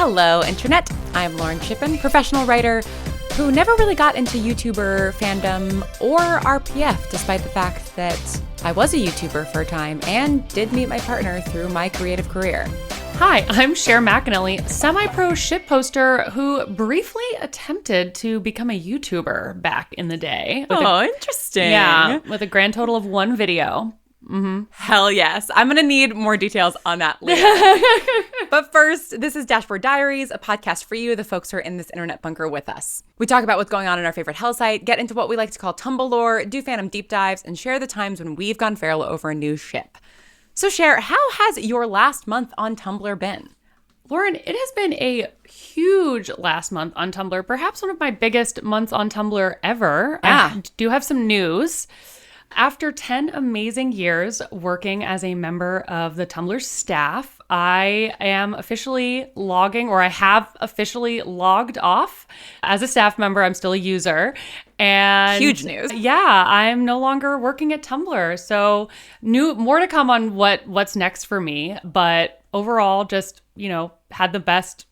Hello, Internet. I'm Lauren Shippen, professional writer who never really got into YouTuber fandom or RPF, despite the fact that I was a YouTuber for a time and did meet my partner through my creative career. Hi, I'm Cher McAnelly, semi-pro shitposter who briefly attempted to become a YouTuber back in the day. Interesting. Yeah, with a grand total of one video. Mm-hmm. Hell yes. I'm going to need more details on that later. But first, this is Dashboard Diaries, a podcast for you, the folks who are in this internet bunker with us. We talk about what's going on in our favorite hell site, get into what we like to call Tumblr lore, do fandom deep dives, and share the times when we've gone feral over a new ship. So Cher, how has your last month on Tumblr been? Lauren, it has been a huge last month on Tumblr, perhaps one of my biggest months on Tumblr ever. Yeah. I do have some news. After 10 amazing years working as a member of the Tumblr staff, I am officially logging, or I have officially logged off as a staff member. I'm still a user. And huge news. Yeah, I'm no longer working at Tumblr. So more to come on what's next for me. But overall, just, had the best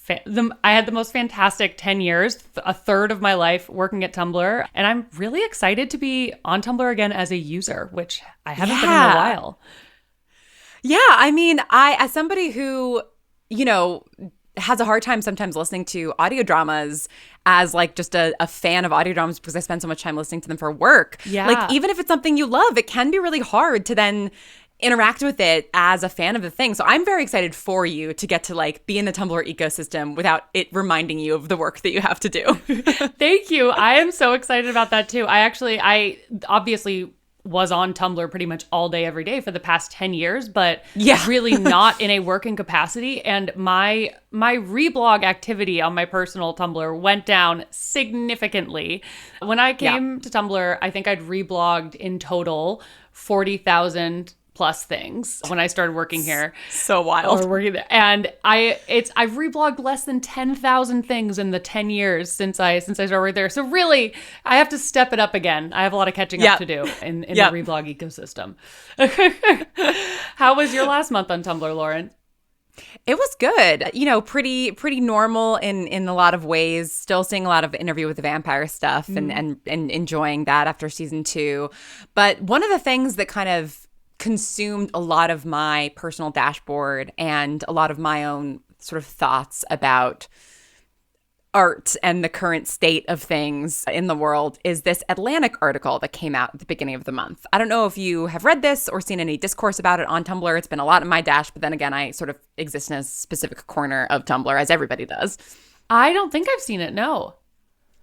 I had the most fantastic 10 years, a third of my life working at Tumblr. And I'm really excited to be on Tumblr again as a user, which I haven't been in a while. Yeah, I mean, as somebody who, has a hard time sometimes listening to audio dramas as like just a fan of audio dramas because I spend so much time listening to them for work. Yeah. Like, even if it's something you love, it can be really hard to then interact with it as a fan of the thing. So I'm very excited for you to get to like be in the Tumblr ecosystem without it reminding you of the work that you have to do. Thank you. I am so excited about that too. I obviously was on Tumblr pretty much all day, every day for the past 10 years, but really not in a working capacity. And my reblog activity on my personal Tumblr went down significantly. When I came to Tumblr, I think I'd reblogged in total 40,000 plus things when I started working here. So wild. Or working there. And I've reblogged less than 10,000 things in the 10 years since I started working there. So really, I have to step it up again. I have a lot of catching up to do in the reblog ecosystem. How was your last month on Tumblr, Lauren? It was good. Pretty normal in a lot of ways. Still seeing a lot of Interview with the Vampire stuff and enjoying that after season 2. But one of the things that kind of consumed a lot of my personal dashboard and a lot of my own sort of thoughts about art and the current state of things in the world is this Atlantic article that came out at the beginning of the month. I don't know if you have read this or seen any discourse about it on Tumblr. It's been a lot in my dash, but then again, I sort of exist in a specific corner of Tumblr, as everybody does. I don't think I've seen it, no.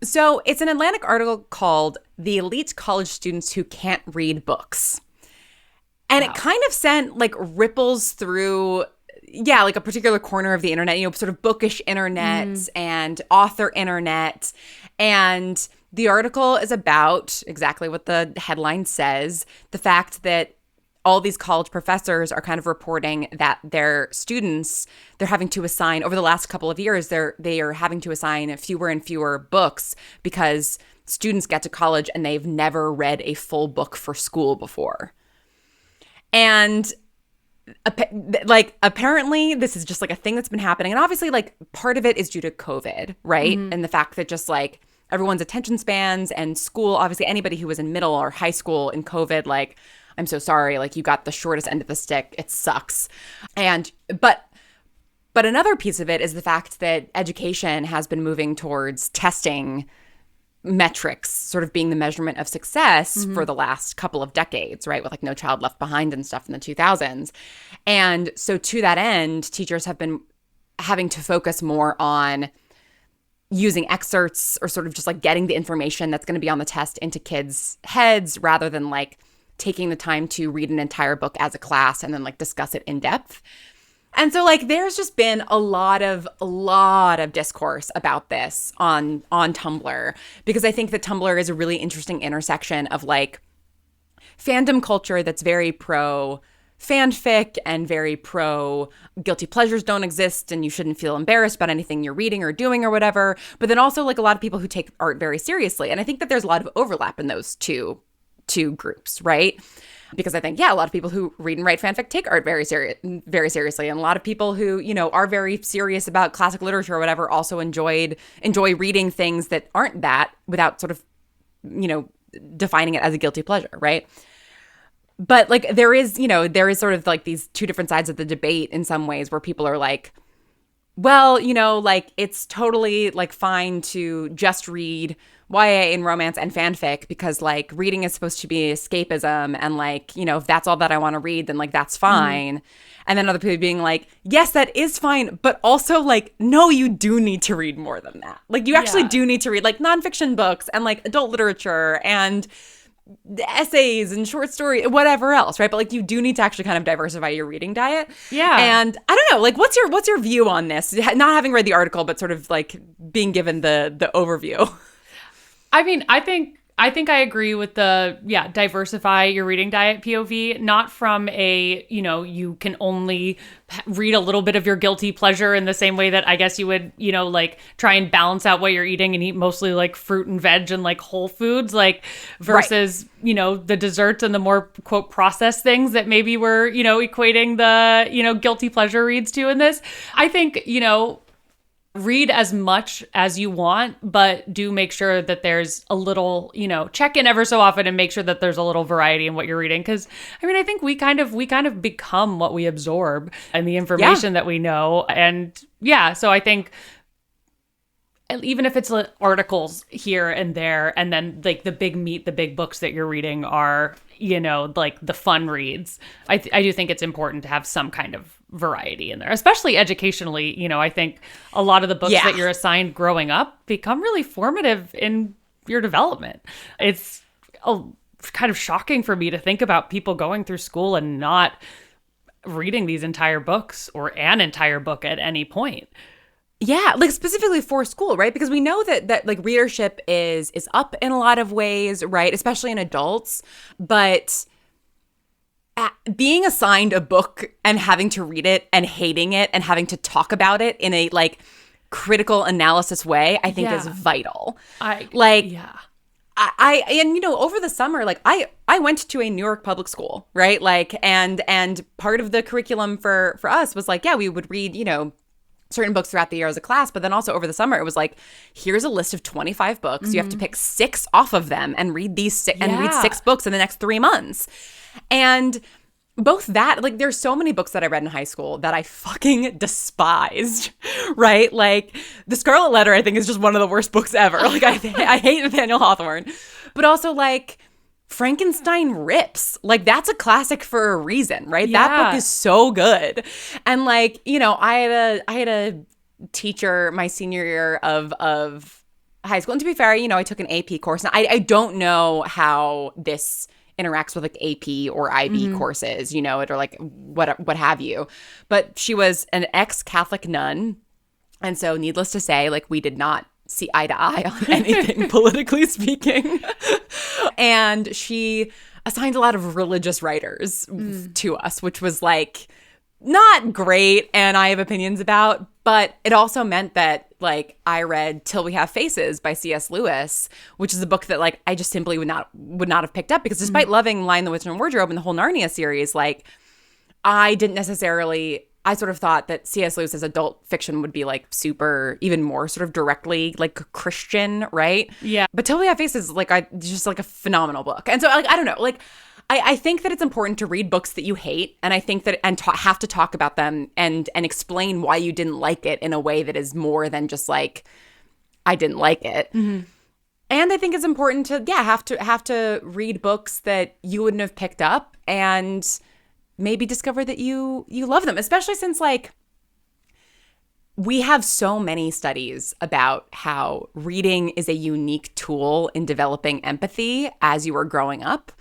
So it's an Atlantic article called "The Elite College Students Who Can't Read Books." And It kind of sent like ripples through, like a particular corner of the internet, sort of bookish internet and author internet. And the article is about exactly what the headline says, the fact that all these college professors are kind of reporting that their students, they're having to assign, over the last couple of years, they are having to assign fewer and fewer books because students get to college and they've never read a full book for school before. And apparently this is just like a thing that's been happening. And obviously like part of it is due to COVID, right? And the fact that just like everyone's attention spans and school, obviously anybody who was in middle or high school in COVID, like, I'm so sorry, like you got the shortest end of the stick. It sucks. But another piece of it is the fact that education has been moving towards testing metrics sort of being the measurement of success for the last couple of decades, right? With like No Child Left Behind and stuff in the 2000s. And so to that end, teachers have been having to focus more on using excerpts or sort of just like getting the information that's going to be on the test into kids' heads rather than like taking the time to read an entire book as a class and then like discuss it in depth. And so like there's just been a lot of discourse about this on Tumblr, because I think that Tumblr is a really interesting intersection of like fandom culture that's very pro fanfic and very pro guilty pleasures don't exist and you shouldn't feel embarrassed about anything you're reading or doing or whatever, but then also like a lot of people who take art very seriously. And I think that there's a lot of overlap in those two groups, right? Because I think, yeah, a lot of people who read and write fanfic take art very seriously. And a lot of people who, you know, are very serious about classic literature or whatever also enjoy reading things that aren't that without sort of, you know, defining it as a guilty pleasure, right? But like there is sort of like these two different sides of the debate in some ways where people are like, well, you know, like it's totally like fine to just read YA and romance and fanfic because like reading is supposed to be escapism, and like, you know, if that's all that I want to read, then like that's fine. And then other people being like, yes, that is fine, but also like, no, you do need to read more than that. Like you actually do need to read like nonfiction books and like adult literature and essays and short story, whatever else, right? But like you do need to actually kind of diversify your reading diet. Yeah. And I don't know, like what's your view on this? Not having read the article, but sort of like being given the overview. I mean, I think I agree with the, diversify your reading diet POV, not from a, you know, you can only read a little bit of your guilty pleasure in the same way that I guess you would, you know, like try and balance out what you're eating and eat mostly like fruit and veg and like whole foods, like versus, you know, the desserts and the more quote processed things that maybe we're, you know, equating the, you know, guilty pleasure reads to in this. I think, you know, read as much as you want, but do make sure that there's a little, you know, check in ever so often and make sure that there's a little variety in what you're reading. Because I mean, I think we kind of become what we absorb and the information that we know. And so I think even if it's articles here and there, and then like the big books that you're reading are, you know, like the fun reads, I do think it's important to have some kind of variety in there, especially educationally. You know, I think a lot of the books that you're assigned growing up become really formative in your development. It's kind of shocking for me to think about people going through school and not reading these entire books or an entire book at any point. Yeah, like specifically for school, right? Because we know that like readership is up in a lot of ways, right? Especially in adults. But being assigned a book and having to read it and hating it and having to talk about it in a like critical analysis way, I think is vital. And you know, over the summer, like I went to a New York public school, right? Like and part of the curriculum for us was like, we would read, you know, certain books throughout the year as a class, but then also over the summer it was like, here's a list of 25 books. You have to pick 6 off of them and read these and read 6 books in the next 3 months. And both that, like there's so many books that I read in high school that I fucking despised, right? Like The Scarlet Letter, I think, is just one of the worst books ever. Like I hate Nathaniel Hawthorne, but also like Frankenstein rips. Like that's a classic for a reason, right? That book is so good. And like, you know, I had a teacher my senior year of high school. And to be fair, you know, I took an AP course. And I don't know how this interacts with like AP or IB courses, you know, or like what have you. But she was an ex-Catholic nun. And so needless to say, like we did not see eye to eye on anything politically speaking. And she assigned a lot of religious writers to us, which was like not great and I have opinions about, but it also meant that like I read Till We Have Faces by C.S. Lewis, which is a book that like I just simply would not have picked up because despite loving Lion, the Witch, and Wardrobe and the whole Narnia series, like I sort of thought that C.S. Lewis's adult fiction would be like super, even more sort of directly like Christian, right? Yeah. But Till We Have Faces, like just like a phenomenal book. And so like, I don't know, like I think that it's important to read books that you hate, and I think that have to talk about them and explain why you didn't like it in a way that is more than just like I didn't like it. And I think it's important to have to read books that you wouldn't have picked up and maybe discover that you love them, especially since like we have so many studies about how reading is a unique tool in developing empathy as you are growing up.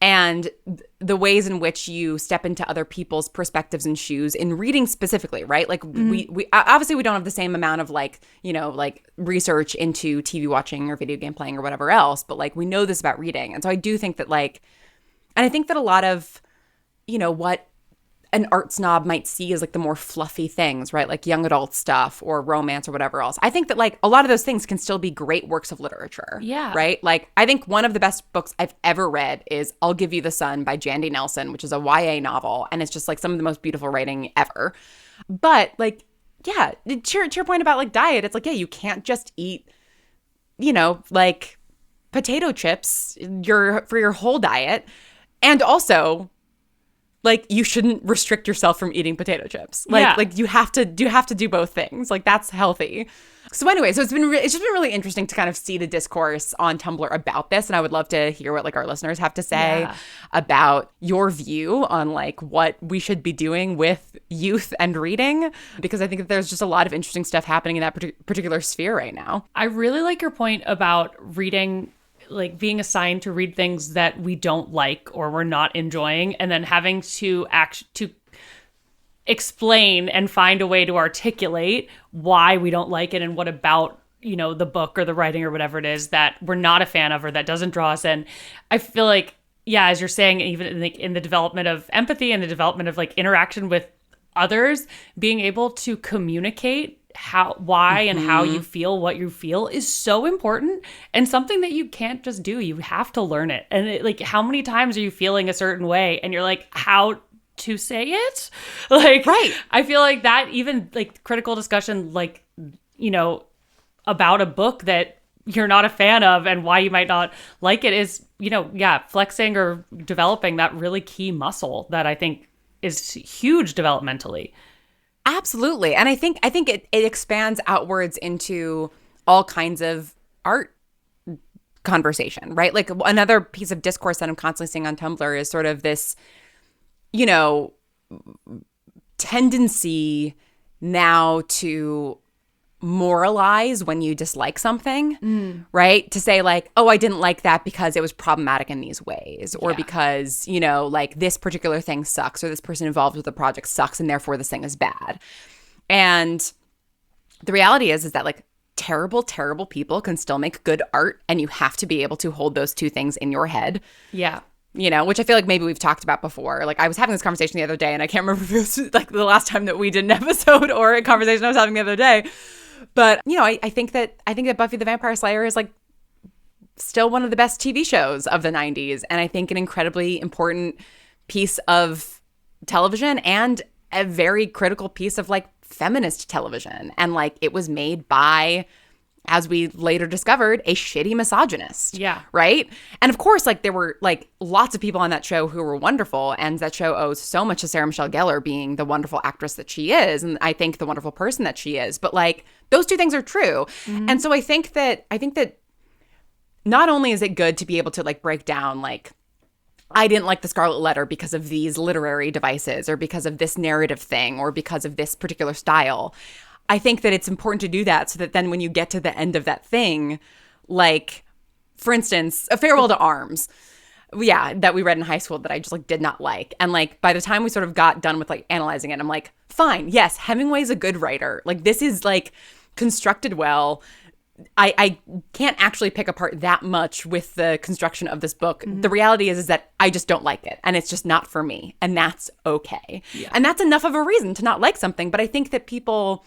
And the ways in which you step into other people's perspectives and shoes in reading specifically, right? Like we obviously we don't have the same amount of like, you know, like research into TV watching or video game playing or whatever else, but like we know this about reading. And so I do think that like, and I think that a lot of, you know, what an art snob might see as like the more fluffy things, right? Like young adult stuff or romance or whatever else. I think that like a lot of those things can still be great works of literature. Yeah. Right? Like I think one of the best books I've ever read is I'll Give You the Sun by Jandy Nelson, which is a YA novel. And it's just like some of the most beautiful writing ever. But like, yeah, to your point about like diet, it's like, yeah, you can't just eat, you know, like potato chips for your whole diet. And also, like, you shouldn't restrict yourself from eating potato chips. Like you have to do both things. Like, that's healthy. So anyway, so it's just been really interesting to kind of see the discourse on Tumblr about this, and I would love to hear what like our listeners have to say about your view on like what we should be doing with youth and reading, because I think that there's just a lot of interesting stuff happening in that particular sphere right now. I really like your point about reading, like being assigned to read things that we don't like or we're not enjoying, and then having to explain and find a way to articulate why we don't like it and what about, you know, the book or the writing or whatever it is that we're not a fan of or that doesn't draw us in. I feel like, yeah, as you're saying, even in the development of empathy and the development of like interaction with others, being able to communicate why and how you feel, what you feel is so important, and something that you can't just do. You have to learn it. And like, how many times are you feeling a certain way and you're like, how to say it? Like, right. I feel like that even like critical discussion, like, you know, about a book that you're not a fan of and why you might not like it is, you know, flexing or developing that really key muscle that I think is huge developmentally. Absolutely. And I think it expands outwards into all kinds of art conversation, right? Like another piece of discourse that I'm constantly seeing on Tumblr is sort of this, you know, tendency now to moralize when you dislike something, right? To say like, oh, I didn't like that because it was problematic in these ways, or because, you know, like this particular thing sucks, or this person involved with the project sucks, and therefore this thing is bad. And the reality is that like terrible, terrible people can still make good art, and you have to be able to hold those two things in your head. Yeah. You know, which I feel like maybe we've talked about before. Like I was having this conversation the other day, and I can't remember if it was like the last time that we did an episode or a conversation I was having the other day. But, you know, I think that Buffy the Vampire Slayer is like still one of the best TV shows of the 90s. And I think an incredibly important piece of television and a very critical piece of like feminist television. And like it was made by, as we later discovered, a shitty misogynist. Yeah. Right? And of course, like there were like lots of people on that show who were wonderful. And that show owes so much to Sarah Michelle Gellar being the wonderful actress that she is. And I think the wonderful person that she is. But like those two things are true. Mm-hmm. And so I think that not only is it good to be able to like break down like, I didn't like the Scarlet Letter because of these literary devices, or because of this narrative thing, or because of this particular style. I think that it's important to do that so that then when you get to the end of that thing, like, for instance, A Farewell to Arms, that we read in high school that I just like did not like. And like by the time we sort of got done with like analyzing it, I'm like, fine, yes, Hemingway's a good writer. Like this is like constructed well. I can't actually pick apart that much with the construction of this book. Mm-hmm. The reality is that I just don't like it, and it's just not for me, and that's okay. Yeah. And that's enough of a reason to not like something. But I think that people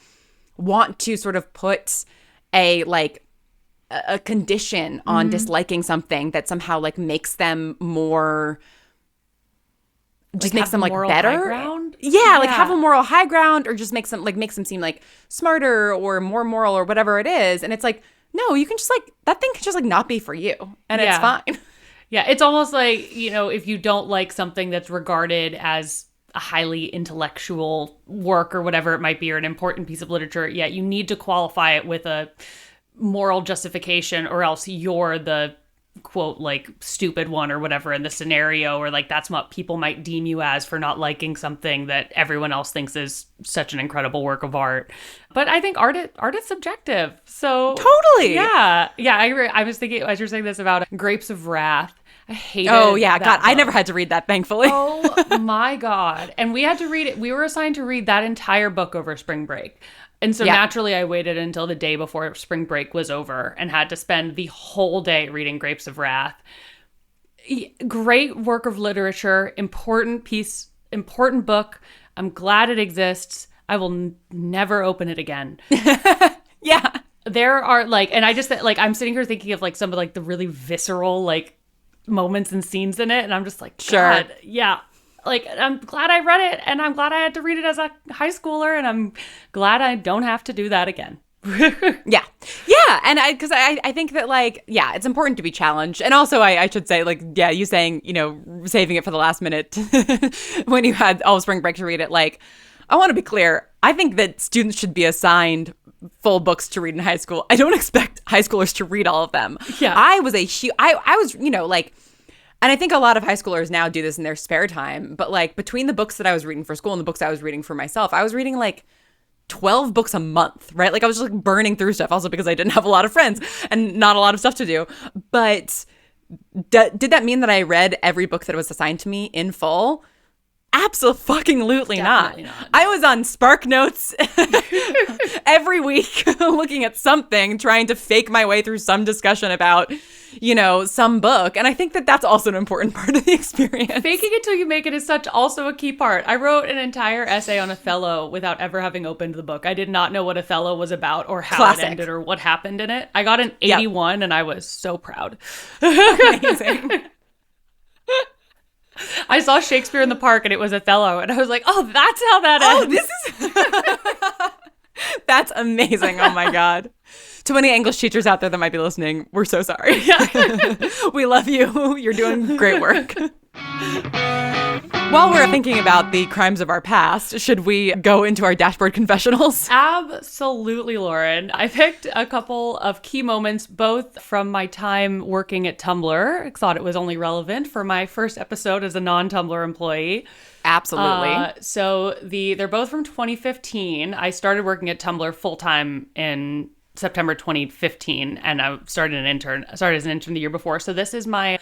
want to sort of put a condition on disliking something that somehow like makes them more, just like makes them like better. Yeah, like have a moral high ground, or just makes them seem like smarter or more moral or whatever it is. And it's like, no, you can just like, that thing can just like not be for you, and it's fine. Yeah, it's almost like, you know, if you don't like something that's regarded as a highly intellectual work or whatever it might be, or an important piece of literature, you need to qualify it with a moral justification, or else you're the quote like stupid one or whatever in the scenario, or like that's what people might deem you as for not liking something that everyone else thinks is such an incredible work of art. But I think art is subjective. So totally. Yeah, I agree. I was thinking as you're saying this about Grapes of Wrath. I hated it. Oh, yeah. God, book. I never had to read that, thankfully. Oh, my God. And we had to read it. We were assigned to read that entire book over spring break. And so naturally, I waited until the day before spring break was over and had to spend the whole day reading Grapes of Wrath. Great work of literature, important piece important book. I'm glad it exists. I will never open it again. Yeah. There are like, and I just like, I'm sitting here thinking of like some of like the really visceral like moments and scenes in it. And I'm just like, God, sure. Yeah. Like, I'm glad I read it, and I'm glad I had to read it as a high schooler, and I'm glad I don't have to do that again. Yeah. And because I think that, like, yeah, it's important to be challenged. And also, I should say, like, yeah, you saying, you know, saving it for the last minute when you had all spring break to read it. Like, I want to be clear. I think that students should be assigned full books to read in high school. I don't expect high schoolers to read all of them. Yeah. I was, you know, like, and I think a lot of high schoolers now do this in their spare time. But like between the books that I was reading for school and the books I was reading for myself, I was reading like 12 books a month, right? Like I was just like burning through stuff, also because I didn't have a lot of friends and not a lot of stuff to do. But did that mean that I read every book that was assigned to me in full? Absolutely not. I was on Spark Notes every week looking at something, trying to fake my way through some discussion about, you know, some book. And I think that that's also an important part of the experience. Faking it till you make it is such also a key part. I wrote an entire essay on Othello without ever having opened the book. I did not know what Othello was about or how it ended or what happened in it. I got an 81 and I was so proud. Amazing. I saw Shakespeare in the Park and it was Othello and I was like, oh, that's how that ends. Oh, this is... That's amazing. Oh my God. To any English teachers out there that might be listening, we're so sorry. Yeah. We love you. You're doing great work. While we're thinking about the crimes of our past, should we go into our dashboard confessionals? Absolutely, Lauren. I picked a couple of key moments, both from my time working at Tumblr. I thought it was only relevant for my first episode as a non-Tumblr employee. Absolutely. So they're both from 2015. I started working at Tumblr full-time in September 2015, and I started as an intern the year before. So this is the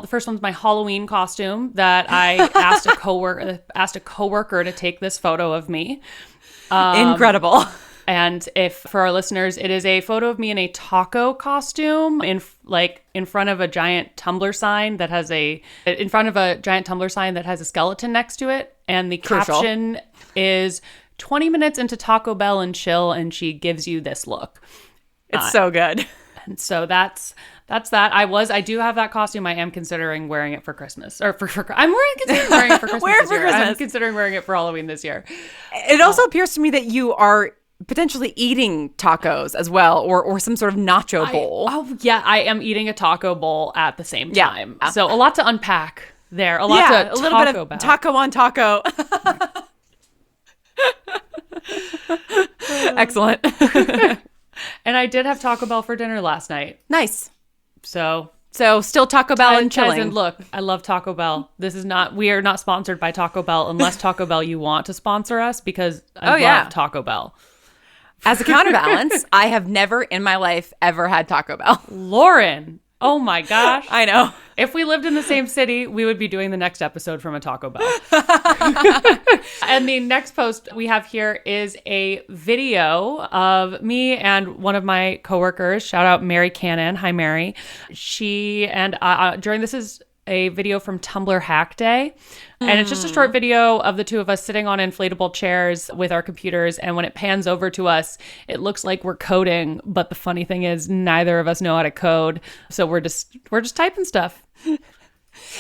first one's my Halloween costume that I asked a coworker to take this photo of me. Incredible. And for our listeners, it is a photo of me in a taco costume in front of a giant Tumblr sign that has a skeleton next to it, and the caption is 20 minutes into Taco Bell and chill, and she gives you this look. It's so good. And so that's that. I do have that costume. I am considering wearing it for Christmas. Or I'm considering wearing it for Christmas this year. I'm considering wearing it for Halloween this year. It also appears to me that you are potentially eating tacos as well, or some sort of nacho bowl. I am eating a taco bowl at the same time. Yeah. So a lot to unpack there. A little bit of about. Taco on taco. Excellent. And I did have Taco Bell for dinner last night. Nice. So still Taco Bell and chilling. And look, I love Taco Bell. We are not sponsored by Taco Bell unless Taco Bell you want to sponsor us, because I love Taco Bell. As a counterbalance, I have never in my life ever had Taco Bell. Lauren, oh my gosh. I know. If we lived in the same city, we would be doing the next episode from a Taco Bell. And the next post we have here is a video of me and one of my coworkers. Shout out Mary Cannon. Hi, Mary. She and this is a video from Tumblr Hack Day. And it's just a short video of the two of us sitting on inflatable chairs with our computers. And when it pans over to us, it looks like we're coding. But the funny thing is, neither of us know how to code. So we're just typing stuff.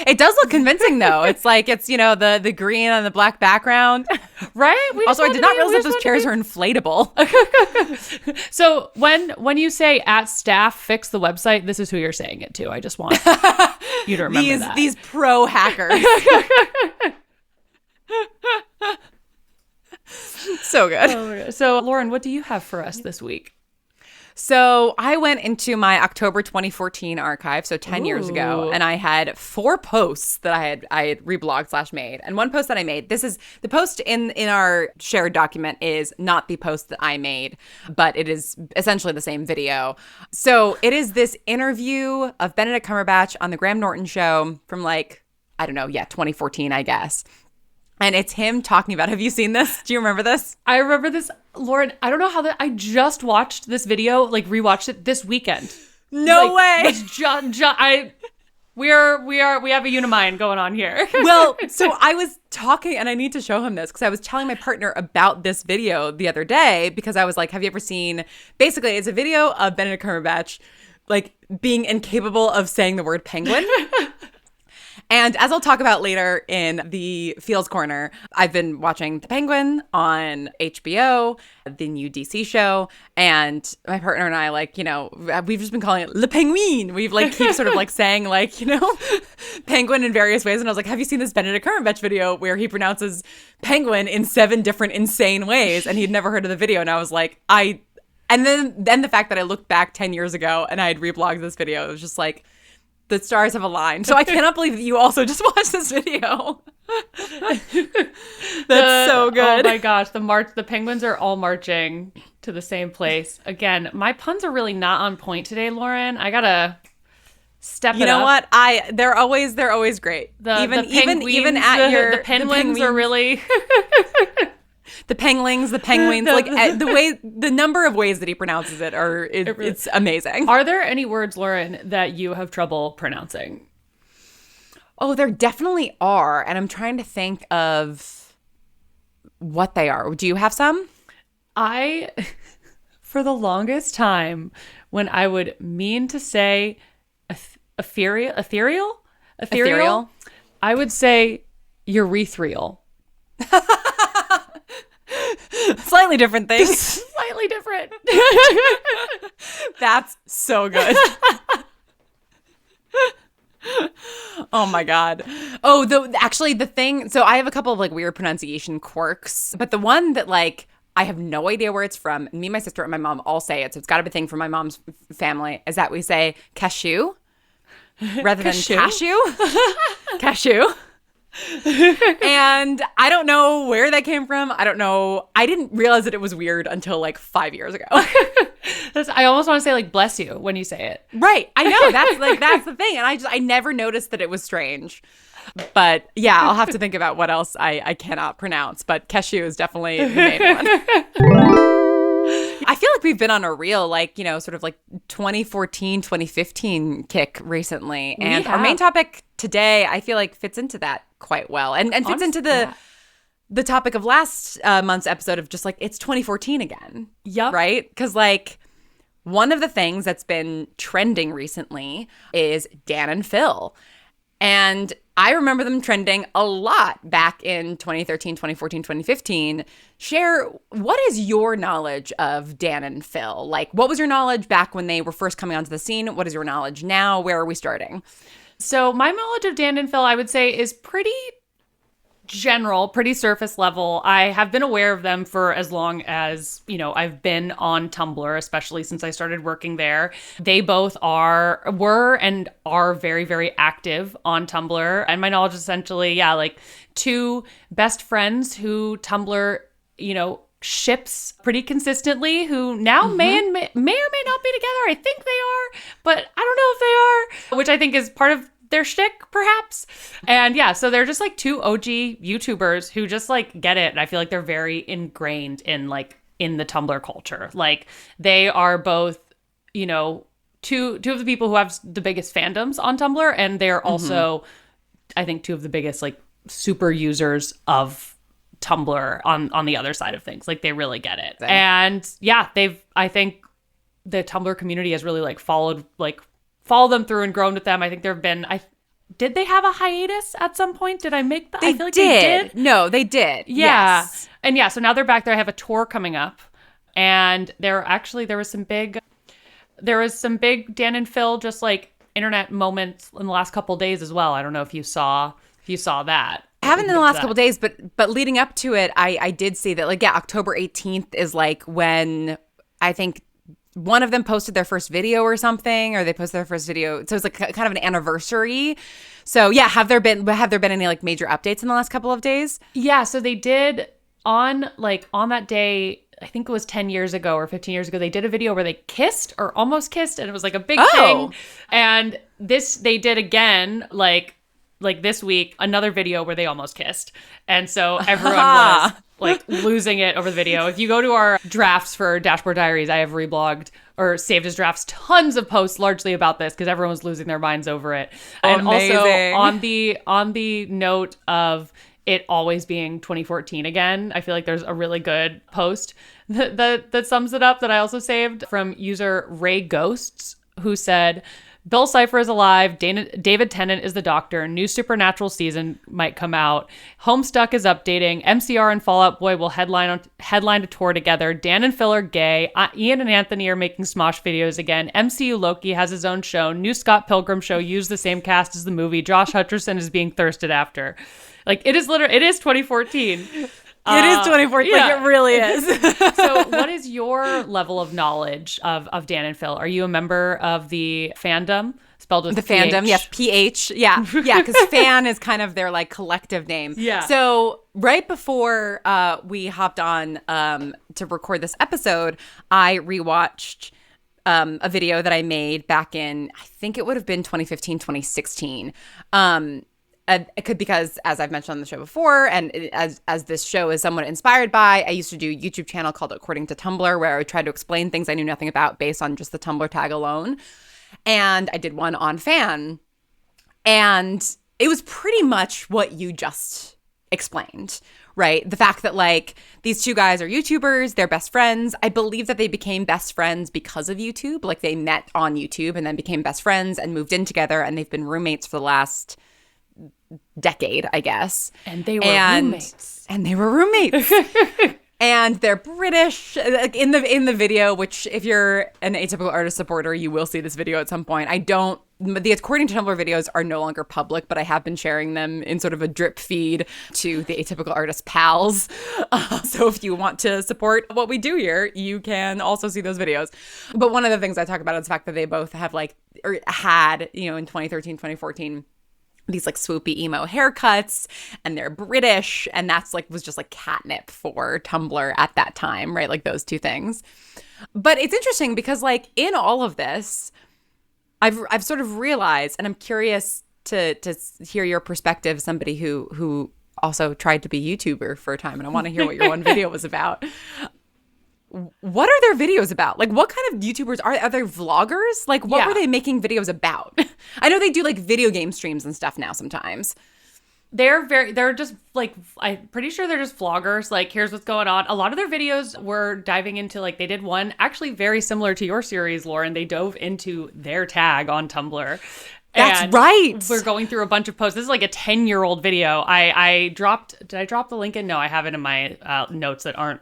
It does look convincing, though. It's like it's, you know, the green on the black background. Right? Also, I did not realize that those chairs are inflatable. So when you say at staff fix the website, this is who you're saying it to. I just want you to remember that. These pro hackers. So good. Oh, so Lauren, what do you have for us this week? So I went into my October 2014 archive, so 10 years ago, and I had 4 posts that I had reblogged / made. And one post that I made, this is the post in our shared document is not the post that I made, but it is essentially the same video. So it is this interview of Benedict Cumberbatch on the Graham Norton show from 2014, I guess. And it's him talking about, have you seen this? Do you remember this? I remember this. Lauren, I don't know how I just watched this video, rewatched it this weekend. No way. It's We have a unimind going on here. Well, so I was talking, and I need to show him this because I was telling my partner about this video the other day because I was like, have you ever seen, basically it's a video of Benedict Cumberbatch like being incapable of saying the word penguin. And as I'll talk about later in the Feels Corner, I've been watching The Penguin on HBO, the new DC show, and my partner and I, like, you know, we've just been calling it Le Penguin. We've like keep sort of like saying like, you know, penguin in various ways. And I was like, have you seen this Benedict Cumberbatch video where he pronounces penguin in 7 different insane ways? And he'd never heard of the video. And I was like, and then the fact that I looked back 10 years ago and I had reblogged this video, it was just like, the stars have aligned. So I cannot believe that you also just watched this video. That's so good. Oh my gosh. The penguins are all marching to the same place. Again, my puns are really not on point today, Lauren. I gotta step it up. You know what? They're always great. Even at your the penguins are really the penguins, like the number of ways that he pronounces it it's amazing. Are there any words, Lauren, that you have trouble pronouncing? Oh, there definitely are. And I'm trying to think of what they are. Do you have some? For the longest time, when I would mean to say ethereal, I would say urethral. Slightly different things. Slightly different. That's so good. Oh my God. Oh, the thing. So I have a couple of like weird pronunciation quirks, but the one that like I have no idea where it's from. Me, my sister, and my mom all say it, so it's got to be a thing from my mom's family. Is that we say cashew rather than cashew? Cashew. And I don't know where that came from. I don't know. I didn't realize that it was weird until like 5 years ago. I almost want to say like bless you when you say it. Right. I know. That's the thing. And I never noticed that it was strange. But yeah, I'll have to think about what else I cannot pronounce. But cashew is definitely the main one. I feel like we've been on a real, like, you know, sort of like 2014, 2015 kick recently. And our main topic today, I feel like fits into that quite well and fits into the topic of last month's episode of just like, it's 2014 again. Yep. Right? Because like one of the things that's been trending recently is Dan and Phil. And I remember them trending a lot back in 2013, 2014, 2015. Cher, what is your knowledge of Dan and Phil? Like, what was your knowledge back when they were first coming onto the scene? What is your knowledge now? Where are we starting? So my knowledge of Dan and Phil, I would say, is pretty general, pretty surface level. I have been aware of them for as long as, you know, I've been on Tumblr, especially since I started working there. They both were and are very, very active on Tumblr. And my knowledge is essentially, like 2 best friends who Tumblr, you know, ships pretty consistently, who now may or may not be together. I think they are, but I don't know if they are, which I think is part of their shtick, perhaps. And so they're just like 2 OG YouTubers who just like get it. And I feel like they're very ingrained in the Tumblr culture. Like they are both, you know, two of the people who have the biggest fandoms on Tumblr. And they're also, I think, 2 of the biggest like super users of Tumblr on the other side of things. Like they really get it. Same. And I think the Tumblr community has really like followed them through and grown with them. I think there have been, did they have a hiatus at some point? Did I make that? I feel like they did. No, they did. Yeah. Yes. And so now they're back there. I have a tour coming up. And there was some big Dan and Phil just like internet moments in the last couple of days as well. I don't know if you saw that. I haven't in the last couple of days, but leading up to it, I did see that like, October 18th is like when I think one of them posted their first video or something, or they posted their first video. So it's like kind of an anniversary. So have there been any like major updates in the last couple of days? Yeah. So they did on that day, I think it was 10 years ago or 15 years ago, they did a video where they kissed or almost kissed. And it was like a big thing. And they did again, like this week, another video where they almost kissed. And so everyone was like losing it over the video. If you go to our drafts for Dashboard Diaries, I have reblogged or saved as drafts tons of posts largely about this because everyone was losing their minds over it. And Amazing. Also on the note of it always being 2014 again, I feel like there's a really good post that sums it up that I also saved from user Ray Ghosts, who said, Bill Cipher is alive. David Tennant is the Doctor. New Supernatural season might come out. Homestuck is updating. MCR and Fall Out Boy will headline a tour together. Dan and Phil are gay. Ian and Anthony are making Smosh videos again. MCU Loki has his own show. New Scott Pilgrim show used the same cast as the movie. Josh Hutcherson is being thirsted after. Like, it is 2014. It is 2014. Yeah. Like, it really is. So what is your level of knowledge of Dan and Phil? Are you a member of the fandom? Spelled with the PH? fandom, yes, PH. Yeah, because fan is kind of their like collective name. Yeah. So right before we hopped on to record this episode, I rewatched a video that I made back in, I think it would have been 2015, 2016. It could, because as I've mentioned on the show before, and as this show is somewhat inspired by, I used to do a YouTube channel called According to Tumblr, where I would try to explain things I knew nothing about based on just the Tumblr tag alone. And I did one on fan, and it was pretty much what you just explained, right? The fact that like these two guys are YouTubers, they're best friends. I believe that they became best friends because of YouTube. Like they met on YouTube and then became best friends and moved in together, and they've been roommates for the last decade, I guess. And they were roommates. And they were roommates. And they're British. In the video, which if you're an Atypical Artist supporter, you will see this video at some point. The According to Tumblr videos are no longer public, but I have been sharing them in sort of a drip feed to the Atypical Artist pals. So if you want to support what we do here, you can also see those videos. But one of the things I talk about is the fact that they both have had, in 2013, 2014, these like swoopy emo haircuts, and they're British, and that's like was just like catnip for Tumblr at that time, right? Like those two things. But it's interesting because like in all of this, I've sort of realized, and I'm curious to hear your perspective, somebody who also tried to be YouTuber for a time, and I want to hear what your one video was about. What are their videos about? Like, what kind of YouTubers are they? Vloggers? Like, what were they making videos about? I know they do like video game streams and stuff now sometimes. They're just like, I'm pretty sure they're just vloggers. Like, here's what's going on. A lot of their videos were diving into, like, they did one actually very similar to your series, Lauren. They dove into their tag on Tumblr. That's right. We're going through a bunch of posts. This is like a 10-year-old video. Did I drop the link in? No, I have it in my notes that aren't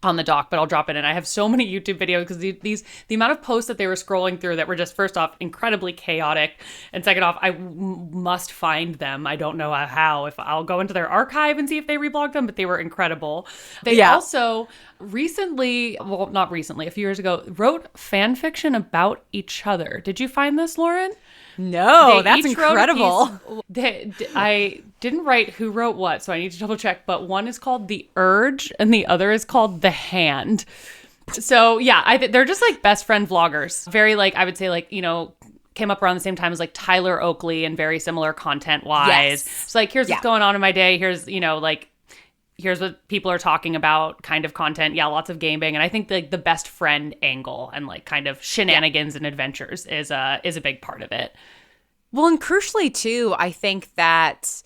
on the doc, but I'll drop it in. I have so many YouTube videos because the amount of posts that they were scrolling through that were just, first off, incredibly chaotic, and second off, I must find them. I don't know how. If I'll go into their archive and see if they reblogged them, but they were incredible. They also recently, well, not recently, a few years ago, wrote fan fiction about each other. Did you find this, Lauren? No, that's incredible. I didn't write who wrote what, so I need to double check. But one is called The Urge, and the other is called The Hand. So yeah, they're just like best friend vloggers. Very like, I would say like, came up around the same time as like Tyler Oakley and very similar content wise. Yes. So like, here's what's going on in my day. Here's, here's what people are talking about kind of content. Yeah, lots of gaming. And I think like the best friend angle and like kind of shenanigans and adventures is a big part of it. Well, and crucially too, I think that,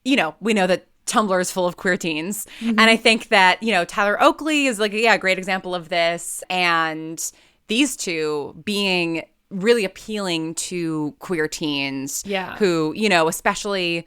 we know that Tumblr is full of queer teens. Mm-hmm. And I think that, Tyler Oakley is like, a great example of this. And these two being really appealing to queer teens who, especially,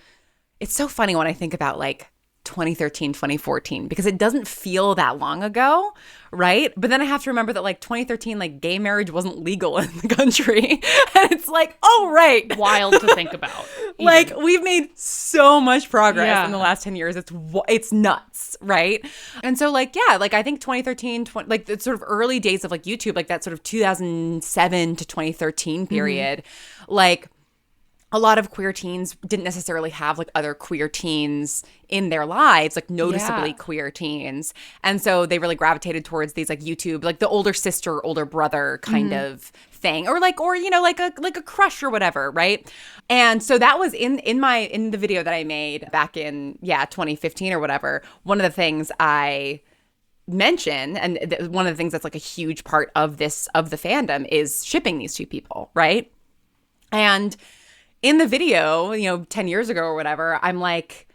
it's so funny when I think about like 2013, 2014, because it doesn't feel that long ago, right? But then I have to remember that like 2013, like gay marriage wasn't legal in the country. And it's like, oh, right. Wild to think about. Like we've made so much progress in the last 10 years. It's nuts, right? And so like, like I think 2013, like the sort of early days of like YouTube, like that sort of 2007 to 2013 period, like a lot of queer teens didn't necessarily have like other queer teens in their lives, like noticeably queer teens. And so they really gravitated towards these like YouTube, like the older sister, older brother kind of thing, or you know, like a crush or whatever, right? And so that was in the video that I made back in 2015 or whatever. One of the things I mention, and one of the things that's like a huge part of the fandom, is shipping these two people, right? And in the video, you know, 10 years ago or whatever, I'm like,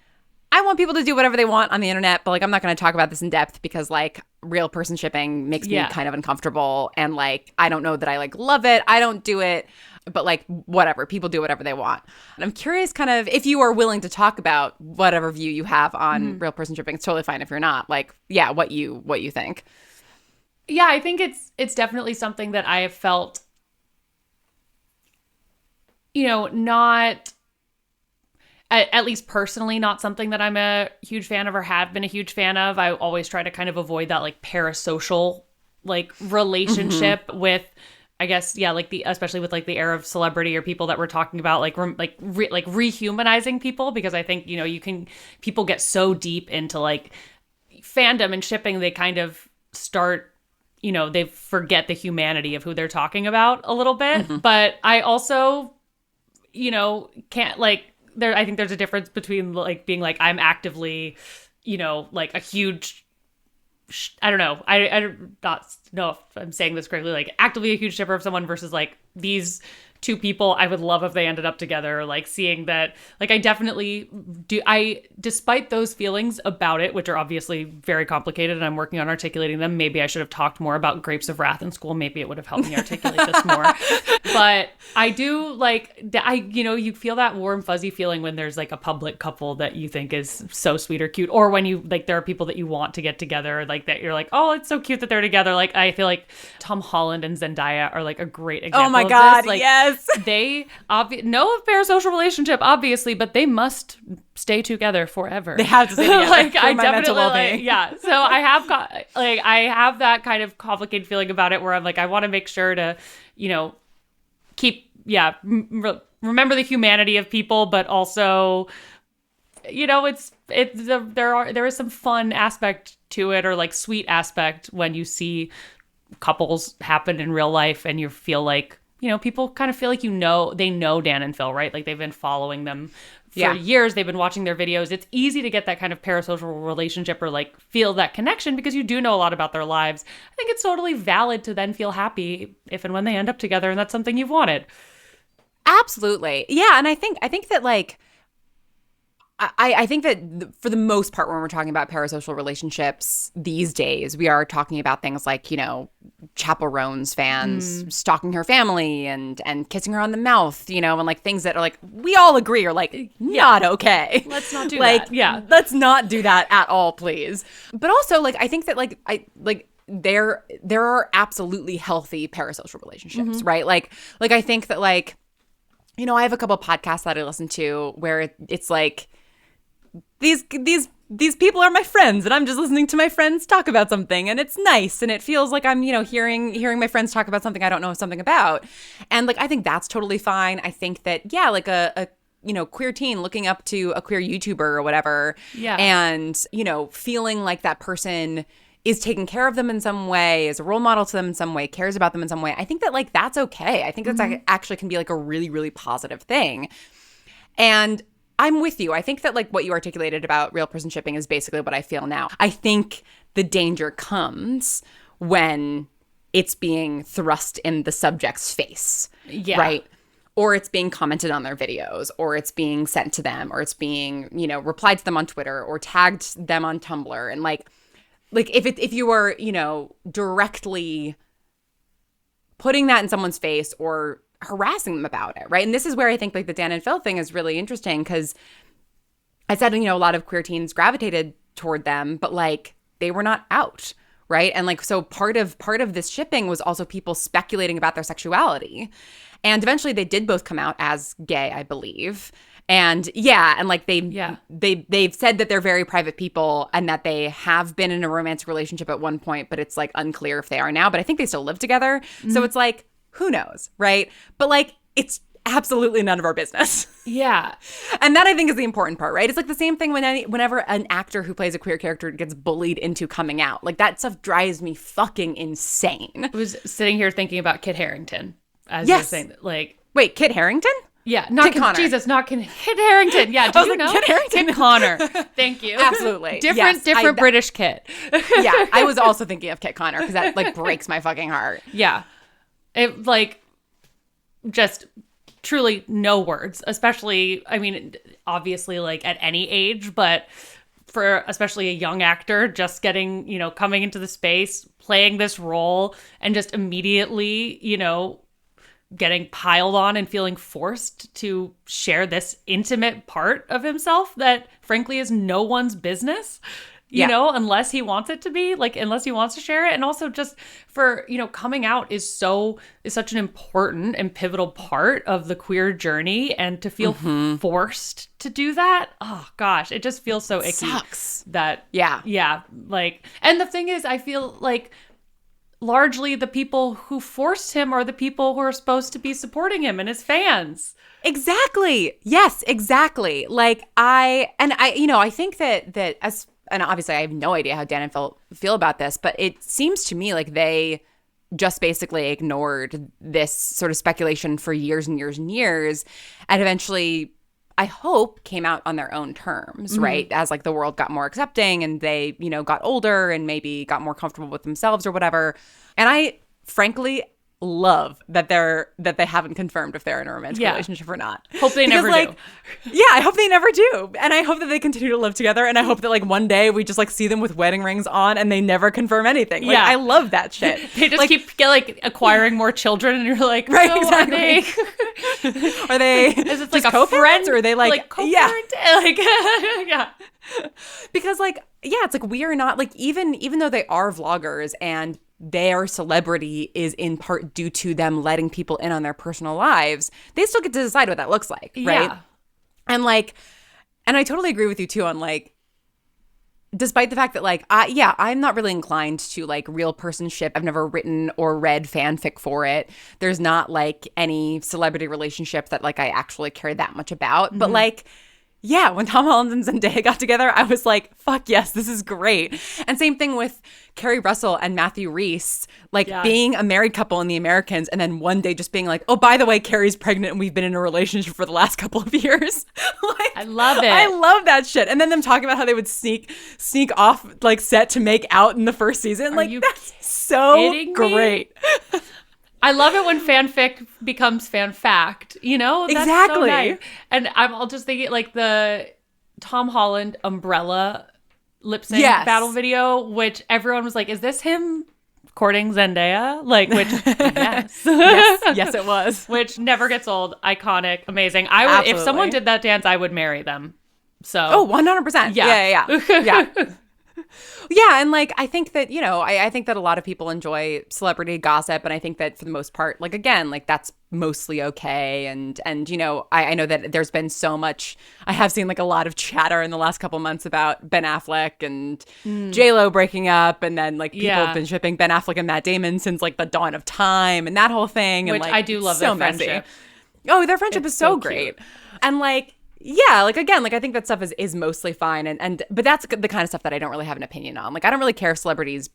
I want people to do whatever they want on the internet, but like I'm not going to talk about this in depth because like real person shipping makes me kind of uncomfortable, and like I don't know that I like love it. I don't do it, but like whatever, people do whatever they want. And I'm curious kind of if you are willing to talk about whatever view you have on real person shipping. It's totally fine if you're not. Like, yeah, what you think. Yeah, I think it's definitely something that I have felt, you know, not, at least personally, not something that I'm a huge fan of or have been a huge fan of. I always try to kind of avoid that like parasocial like relationship with, I guess, especially with like the era of celebrity or people that we're talking about, like rehumanizing people, because I think, you know, people get so deep into like fandom and shipping, they kind of start, you know, they forget the humanity of who they're talking about a little bit. But I also, you know, can't like I think there's a difference between like being like I'm actively, you know, like a huge, I don't know, I don't know if I'm saying this correctly, like actively a huge shipper of someone versus like these two people I would love if they ended up together, like seeing that, like I definitely do. Despite those feelings about it, which are obviously very complicated and I'm working on articulating them, maybe I should have talked more about Grapes of Wrath in school. Maybe it would have helped me articulate this more. But I do like, you know, you feel that warm fuzzy feeling when there's like a public couple that you think is so sweet or cute, or when you like, there are people that you want to get together, like that you're like, oh, it's so cute that they're together. Like I feel like Tom Holland and Zendaya are like a great example. Oh my of God, this. Like, yes. They no parasocial relationship, obviously, but they must stay together forever. They have to stay together. Like I definitely, so I have that kind of complicated feeling about it, where I'm like, I want to make sure to, you know, keep remember the humanity of people, but also, you know, there is some fun aspect to it, or like sweet aspect when you see couples happen in real life and you feel like, you know, people kind of feel like, you know, they know Dan and Phil, right? Like they've been following them for years. They've been watching their videos. It's easy to get that kind of parasocial relationship or like feel that connection because you do know a lot about their lives. I think it's totally valid to then feel happy if and when they end up together and that's something you've wanted. Absolutely. Yeah. And I think that like, I think that for the most part, when we're talking about parasocial relationships these days, we are talking about things like, you know, Chaperones fans stalking her family and kissing her on the mouth, you know, and like things that are like, we all agree are like not okay. Let's not do like, that. Yeah. Let's not do that at all, please. But also like, I think that there are absolutely healthy parasocial relationships, right? Like I think that like, you know, I have a couple podcasts that I listen to where it's like, these people are my friends and I'm just listening to my friends talk about something and it's nice and it feels like I'm, you know, hearing my friends talk about something I don't know something about. And like, I think that's totally fine. I think that, yeah, like a you know, queer teen looking up to a queer YouTuber or whatever. Yeah. And, you know, feeling like that person is taking care of them in some way, is a role model to them in some way, cares about them in some way. I think that like, that's okay. I think that's actually can be like a really, really positive thing. And I'm with you. I think that like what you articulated about real person shipping is basically what I feel now. I think the danger comes when it's being thrust in the subject's face, right? Or it's being commented on their videos, or it's being sent to them, or it's being, you know, replied to them on Twitter or tagged them on Tumblr. And like if you are, you know, directly putting that in someone's face or harassing them about it, right? And this is where I think like the Dan and Phil thing is really interesting, because I said, you know, a lot of queer teens gravitated toward them, but like they were not out, right? And like, so part of this shipping was also people speculating about their sexuality. And eventually they did both come out as gay, I believe. And yeah, and like they've said that they're very private people and that they have been in a romantic relationship at one point, but it's like unclear if they are now. But I think they still live together. So it's like, who knows, right? But like, it's absolutely none of our business. Yeah. And that I think is the important part, right? It's like the same thing whenever an actor who plays a queer character gets bullied into coming out. Like that stuff drives me fucking insane. I was sitting here thinking about Kit Harington as you're saying that, like, wait, Kit Harington? Yeah, not Kit Connor. Jesus, not Kit Harington. Yeah, do you know? Kit Harington. Kit Connor. Thank you. Absolutely. Different British Kit. Yeah, I was also thinking of Kit Connor because that like breaks my fucking heart. Yeah. It like just truly no words, especially, I mean, obviously like at any age, but for especially a young actor just getting, you know, coming into the space, playing this role and just immediately, you know, getting piled on and feeling forced to share this intimate part of himself that frankly is no one's business, you know, unless he wants it to be, like, unless he wants to share it. And also just for, you know, coming out is such an important and pivotal part of the queer journey, and to feel forced to do that, oh gosh, it just feels so icky. Sucks. That like, and the thing is, I feel like largely the people who forced him are the people who are supposed to be supporting him and his fans. Exactly. Yes, exactly. Like I think that as, and obviously I have no idea how Dan and Phil feel about this, but it seems to me like they just basically ignored this sort of speculation for years and years and years, and eventually, I hope, came out on their own terms, right? As like the world got more accepting and they, you know, got older and maybe got more comfortable with themselves or whatever. And I frankly love that they haven't confirmed if they're in a romantic relationship or not. Hope they never do. Yeah, I hope they never do. And I hope that they continue to live together. And I hope that like one day we just like see them with wedding rings on and they never confirm anything. Like, I love that shit. They just like, keep like acquiring more children, and you're like, right, so exactly. Are they is it like a co-parents, friend, or are they like co-parent? Like yeah. Because like, yeah, it's like we are not like, even though they are vloggers and their celebrity is in part due to them letting people in on their personal lives, they still get to decide what that looks like, right? Yeah. And like, and I totally agree with you too on like, despite the fact that like, I'm not really inclined to like real person ship. I've never written or read fanfic for it. There's not like any celebrity relationship that like I actually care that much about. But like, yeah, when Tom Holland and Zendaya got together, I was like, fuck yes, this is great. And same thing with Kerry Russell and Matthew Rhys, like being a married couple in The Americans, and then one day just being like, oh, by the way, Kerry's pregnant and we've been in a relationship for the last couple of years. Like, I love it. I love that shit. And then them talking about how they would sneak off like set to make out in the first season. Like, that's so great. I love it when fanfic becomes fan fact, you know? That's exactly. So nice. And I'm just thinking like the Tom Holland umbrella lip sync battle video, which everyone was like, is this him courting Zendaya? Like, which, yes. yes, it was. Which never gets old. Iconic. Amazing. I would, absolutely. if someone did that dance, I would marry them. So. Oh, 100%. Yeah. Yeah, and like I think that, you know, I think that a lot of people enjoy celebrity gossip, and I think that for the most part, like again, like that's mostly okay. And you know, I know that there's been so much, I have seen like a lot of chatter in the last couple months about Ben Affleck and J-Lo breaking up, and then like people have been shipping Ben Affleck and Matt Damon since like the dawn of time and that whole thing. And which like, I do love so their friendship. Oh, their friendship is so great. And like, yeah, like again, like I think that stuff is mostly fine, and but that's the kind of stuff that I don't really have an opinion on. Like I don't really care if celebrities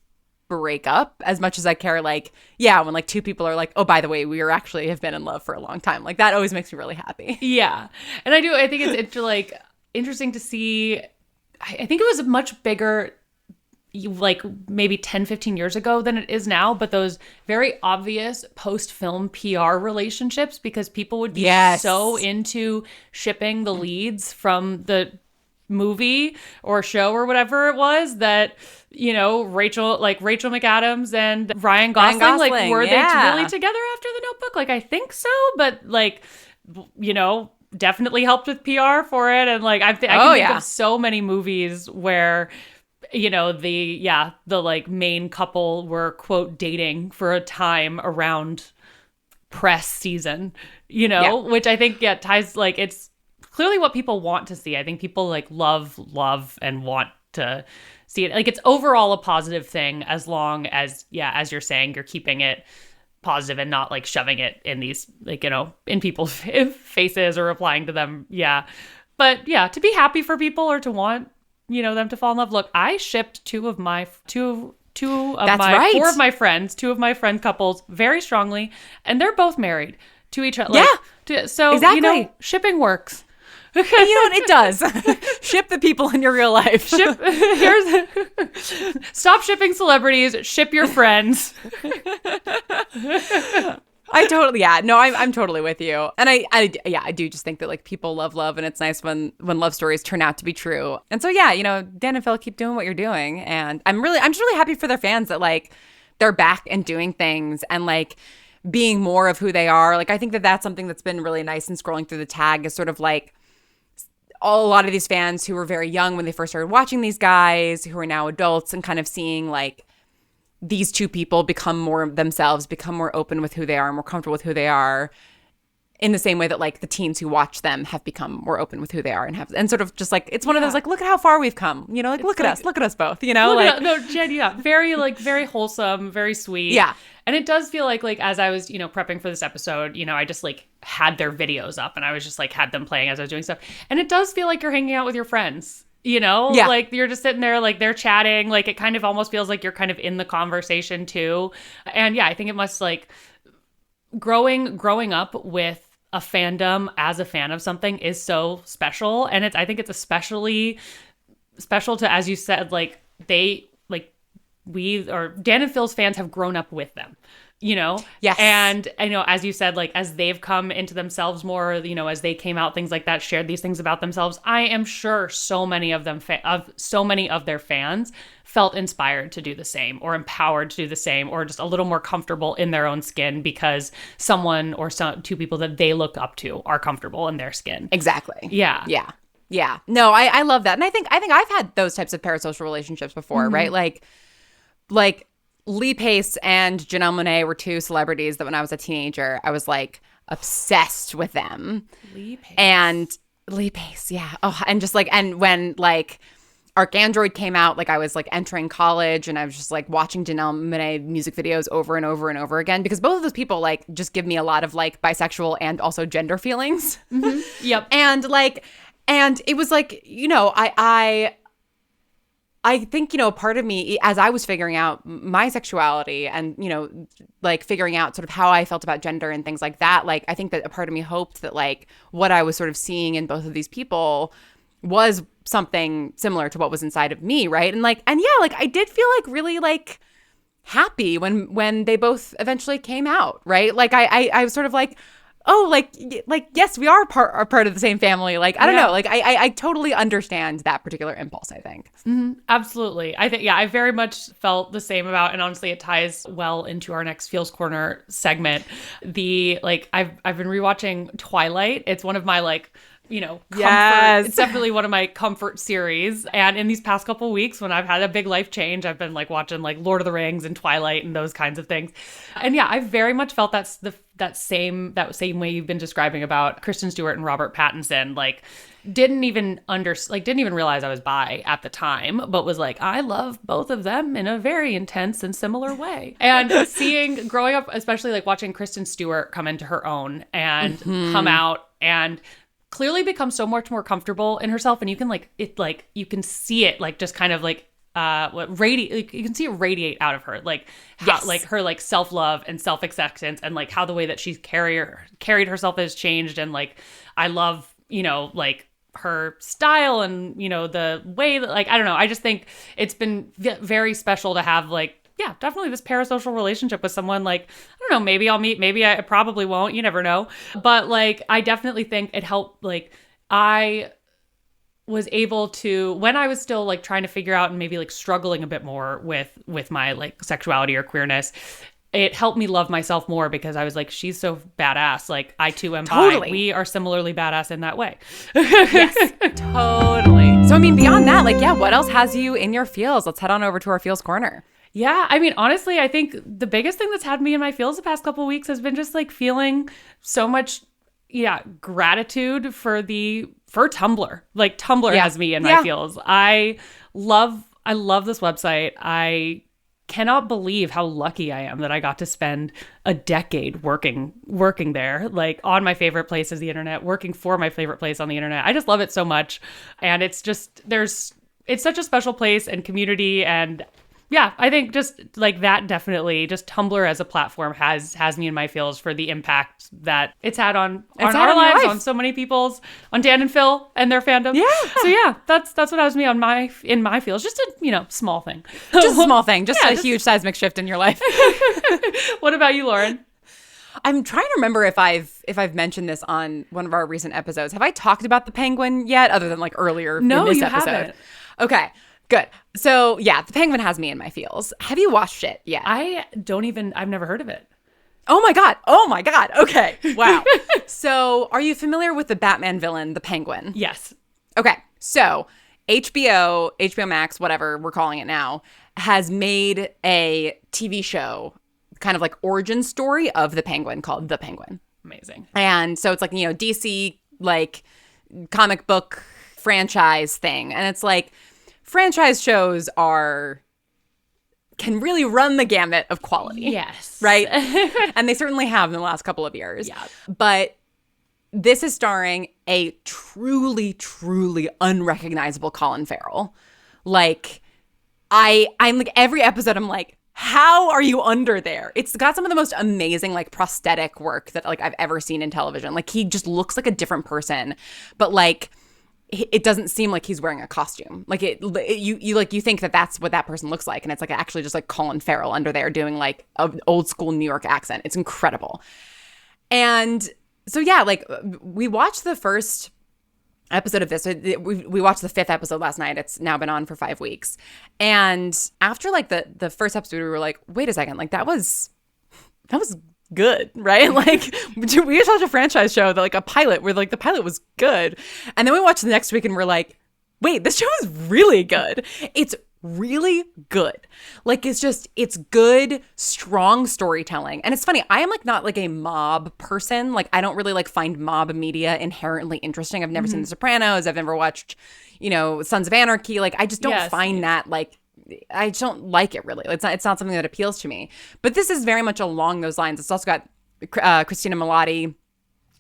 break up as much as I care like, yeah, when like two people are like, oh, by the way, we are actually have been in love for a long time. Like that always makes me really happy. Yeah. And I think it's like interesting to see. I think it was much bigger like maybe 10, 15 years ago than it is now, but those very obvious post-film PR relationships, because people would be so into shipping the leads from the movie or show or whatever it was that, you know, Rachel McAdams and Ryan Gosling like, were they really together after The Notebook? Like, I think so, but like, you know, definitely helped with PR for it. And like, I can think of so many movies where, you know, the like main couple were quote dating for a time around press season, you know, which I think ties, like, it's clearly what people want to see. I think people like love and want to see it. Like it's overall a positive thing as long as, as you're saying, you're keeping it positive and not like shoving it in these, like, you know, in people's faces or replying to them. Yeah. But yeah, to be happy for people or to want, you know, them to fall in love. Look, I shipped four of my friends, two of my friend couples very strongly, and they're both married to each other. So, exactly. You know, shipping works. You know what? It does. Ship the people in your real life. Stop shipping celebrities. Ship your friends. I'm totally with you. And I do just think that like people love, and it's nice when love stories turn out to be true. And so, yeah, you know, Dan and Phil, keep doing what you're doing. And I'm just really happy for their fans that like they're back and doing things and like being more of who they are. Like, I think that that's something that's been really nice in scrolling through the tag is sort of like a lot of these fans who were very young when they first started watching these guys, who are now adults, and kind of seeing like these two people become more themselves, become more open with who they are, more comfortable with who they are, in the same way that like the teens who watch them have become more open with who they are and sort of just like, it's one of those like, look at how far we've come, you know, like look at us both, you know, like Jen, yeah, very wholesome, very sweet. Yeah. And it does feel like as I was, you know, prepping for this episode, you know, I just like had their videos up and I was just like had them playing as I was doing stuff. And it does feel like you're hanging out with your friends, you know, like you're just sitting there, like they're chatting, like it kind of almost feels like you're kind of in the conversation too. And yeah, I think it must like growing up with a fandom as a fan of something is so special. And I think it's especially special to, as you said, like Dan and Phil's fans have grown up with them, you know? Yes. And I know, as you said, like as they've come into themselves more, you know, as they came out, things like that, shared these things about themselves, I am sure so many of their fans felt inspired to do the same or empowered to do the same or just a little more comfortable in their own skin because someone or two people that they look up to are comfortable in their skin. Exactly. Yeah. Yeah. Yeah. No, I love that. And I think I've had those types of parasocial relationships before, right? Like Lee Pace and Janelle Monáe were two celebrities that when I was a teenager, I was like obsessed with them. Lee Pace, yeah. Oh, and just like, and when like ArchAndroid came out, like I was like entering college and I was just like watching Janelle Monáe music videos over and over and over again because both of those people like just give me a lot of like bisexual and also gender feelings. Mm-hmm. Yep. And it was like, you know, I think, you know, part of me, as I was figuring out my sexuality and, you know, like figuring out sort of how I felt about gender and things like that, like I think that a part of me hoped that like what I was sort of seeing in both of these people was something similar to what was inside of me, right? And yeah, like I did feel like really like happy when they both eventually came out, right? Like I was sort of like, oh, like yes, we are part of the same family. Like I don't know, like I totally understand that particular impulse, I think. Mm-hmm. Absolutely. I think I very much felt the same about, and honestly it ties well into our next Feels Corner segment. I've been rewatching Twilight. It's one of my like, you know, comfort. Yes. It's definitely one of my comfort series. And in these past couple of weeks when I've had a big life change, I've been like watching like Lord of the Rings and Twilight and those kinds of things. And yeah, I very much felt that same way you've been describing about Kristen Stewart and Robert Pattinson. Like didn't even realize I was bi at the time, but was like, I love both of them in a very intense and similar way. And growing up, especially like watching Kristen Stewart come into her own and come out and clearly become so much more comfortable in herself, and you can you can see it like just kind of like radiate. You can see it radiate out of her, like how, like her like self-love and self-acceptance, and like how the way that she's carried herself has changed. And like I love, you know, like her style and, you know, the way that, like, I don't know, I just think it's been very special to have like, yeah, definitely this parasocial relationship with someone. Like, I don't know, maybe I'll meet, maybe I probably won't, you never know. But like, I definitely think it helped. Like I was able to, when I was still like trying to figure out and maybe like struggling a bit more with my like sexuality or queerness, it helped me love myself more because I was like, she's so badass. Like I too am bi. We are similarly badass in that way. Yes, totally. So I mean, beyond that, like, yeah, what else has you in your feels? Let's head on over to our Feels Corner. Yeah, I mean, honestly, I think the biggest thing that's had me in my feels the past couple of weeks has been just like feeling so much, gratitude for Tumblr. Like Tumblr has me in my feels. I love this website. I cannot believe how lucky I am that I got to spend a decade working there, like on my favorite place is the internet, working for my favorite place on the internet. I just love it so much. And it's just, it's such a special place and community. And yeah, I think just like that, definitely just Tumblr as a platform has me in my feels for the impact that it's had on our lives, on so many people's, on Dan and Phil and their fandom. Yeah. So yeah, that's what has me in my feels. Just a, small thing. Just a small thing. Just a huge seismic shift in your life. What about you, Lauren? I'm trying to remember if I've mentioned this on one of our recent episodes. Have I talked about the Penguin yet, other than like earlier in this episode? Haven't. Okay. Good. So yeah, the Penguin has me in my feels. Have you watched it yet? I've never heard of it. Oh my God. Okay. Wow. So are you familiar with the Batman villain, the Penguin? Yes. Okay. So HBO Max, whatever we're calling it now, has made a TV show, kind of like origin story of the Penguin called The Penguin. Amazing. And so it's like, DC like comic book franchise thing. And it's like, franchise shows can really run the gamut of quality. Yes. Right? And they certainly have in the last couple of years. Yeah. But this is starring a truly, truly unrecognizable Colin Farrell. Like, I'm like, every episode I'm like, how are you under there? It's got some of the most amazing like prosthetic work that like I've ever seen in television. Like, he just looks like a different person. But like, it doesn't seem like he's wearing a costume. Like you think that that's what that person looks like. And it's like actually just like Colin Farrell under there doing like an old school New York accent. It's incredible. And so, yeah, like we watched the first episode of this. We watched the 5th episode last night. It's now been on for 5 weeks. And after like the first episode, we were like, wait a second, like that was good, right? Like we just watched a franchise show that like a pilot where like the pilot was good. And then we watched the next week and we're like, wait, this show is really good. It's really good. Like it's good, strong storytelling. And it's funny, I am like not like a mob person. Like I don't really like find mob media inherently interesting. I've never seen The Sopranos. I've never watched, Sons of Anarchy. Like I just don't find that like, I don't like it really. It's not something that appeals to me. But this is very much along those lines. It's also got Christina Milioti,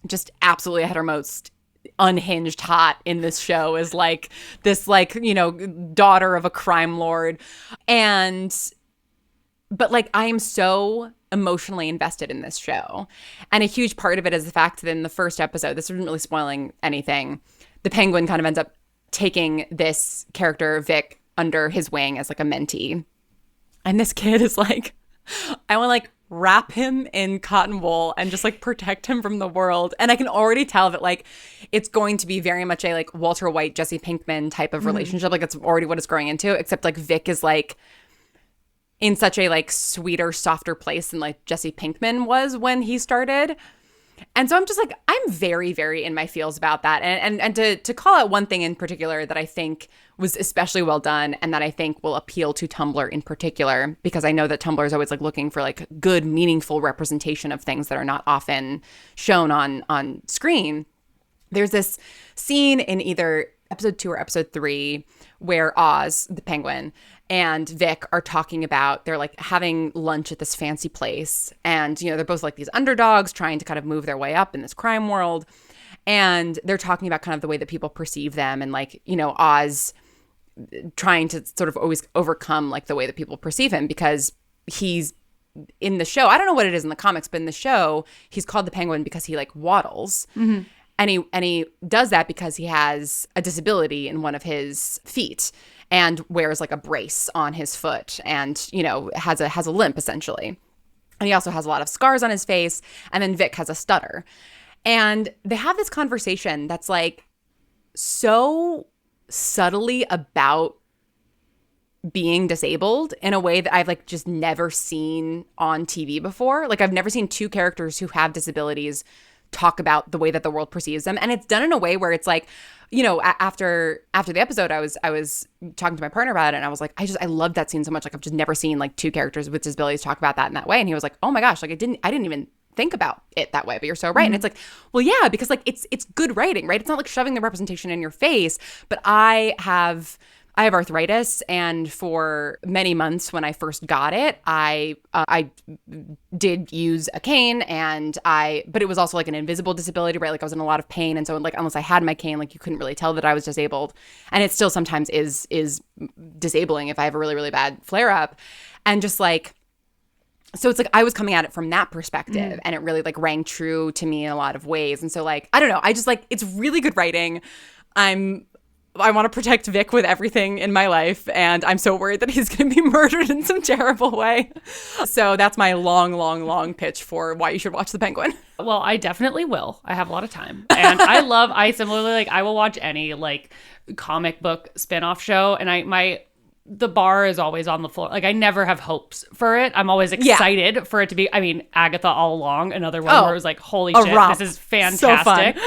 just absolutely at her most unhinged hot in this show, is like this like, daughter of a crime lord. But like I am so emotionally invested in this show. And a huge part of it is the fact that in the first episode, this isn't really spoiling anything, the Penguin kind of ends up taking this character, Vic, under his wing as like a mentee. And this kid is like, I want to like wrap him in cotton wool and just like protect him from the world. And I can already tell that like it's going to be very much a like Walter White, Jesse Pinkman type of relationship. Like that's already what it's growing into, except like Vic is like in such a like sweeter, softer place than like Jesse Pinkman was when he started. And so I'm just like, I'm very, very in my feels about that. And to call out one thing in particular that I think was especially well done and that I think will appeal to Tumblr in particular, because I know that Tumblr is always like looking for like good, meaningful representation of things that are not often shown on screen. There's this scene in either episode 2 or episode 3 where Oz, the Penguin, and Vic are talking about, they're like having lunch at this fancy place. And, they're both like these underdogs trying to kind of move their way up in this crime world. And they're talking about kind of the way that people perceive them. And like, Oz trying to sort of always overcome like the way that people perceive him, because he's in the show. I don't know what it is in the comics, but in the show, he's called the Penguin because he like waddles. Mm-hmm. And he does that because he has a disability in one of his feet and wears like a brace on his foot and, has a limp essentially. And he also has a lot of scars on his face. And then Vic has a stutter. And they have this conversation that's like so subtly about being disabled in a way that I've like just never seen on TV before. Like I've never seen two characters who have disabilities talk about the way that the world perceives them. And it's done in a way where it's like, after the episode, I was talking to my partner about it and I was like, I love that scene so much. Like I've just never seen like two characters with disabilities talk about that in that way. And he was like, oh my gosh, like I didn't even think about it that way, but you're so right. Mm-hmm. And it's like, well, yeah, because like it's good writing, right? It's not like shoving the representation in your face, but I I have arthritis, and for many months when I first got it, I did use a cane, but it was also like an invisible disability, right? Like I was in a lot of pain, and so like unless I had my cane, like you couldn't really tell that I was disabled, and it still sometimes is disabling if I have a really, really bad flare up, and just like. So it's like I was coming at it from that perspective, and it really like rang true to me in a lot of ways. And so like, I don't know, I just like, it's really good writing. I want to protect Vic with everything in my life, and I'm so worried that he's going to be murdered in some terrible way. So that's my long pitch for why you should watch The Penguin. Well, I definitely will. I have a lot of time. And I similarly, like, I will watch any like comic book spinoff show, and the bar is always on the floor. Like, I never have hopes for it. I'm always excited for it to be. I mean, Agatha All Along, another one where it was like, holy shit, this is fantastic.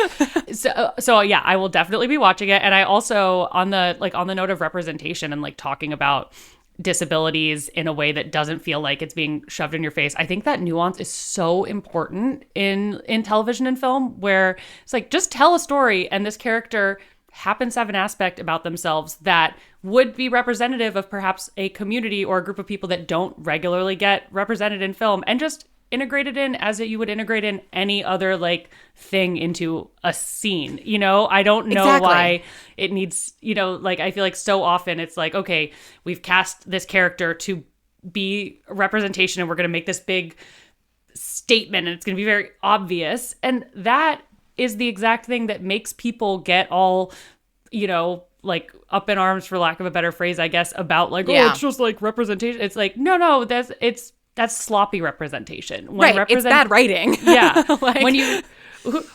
So yeah, I will definitely be watching it. And I also, on the note of representation and like talking about disabilities in a way that doesn't feel like it's being shoved in your face, I think that nuance is so important in television and film, where it's like, just tell a story and this character happens to have an aspect about themselves that would be representative of perhaps a community or a group of people that don't regularly get represented in film, and just integrate it in as you would integrate in any other like thing into a scene. You know, I don't know why it needs, you know, like I feel like so often it's like, okay, we've cast this character to be a representation and we're going to make this big statement and it's going to be very obvious. And that is the exact thing that makes people get all, you know, like up in arms, for lack of a better phrase, I guess, about like, oh, it's just like representation. It's like, no, that's sloppy representation. It's bad writing. Yeah. Like,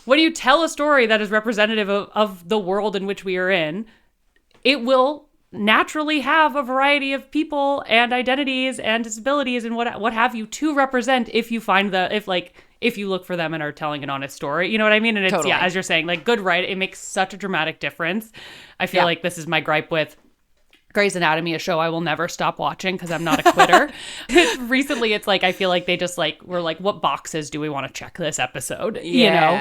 when you tell a story that is representative of the world in which we are in, it will naturally have a variety of people and identities and disabilities and what have you to represent if you look for them and are telling an honest story. You know what I mean? And it's, totally. Yeah, as you're saying, like, good writing, it makes such a dramatic difference. I feel like this is my gripe with Grey's Anatomy, a show I will never stop watching because I'm not a quitter. Recently, it's like, I feel like they just like, were like, what boxes do we want to check this episode? You know?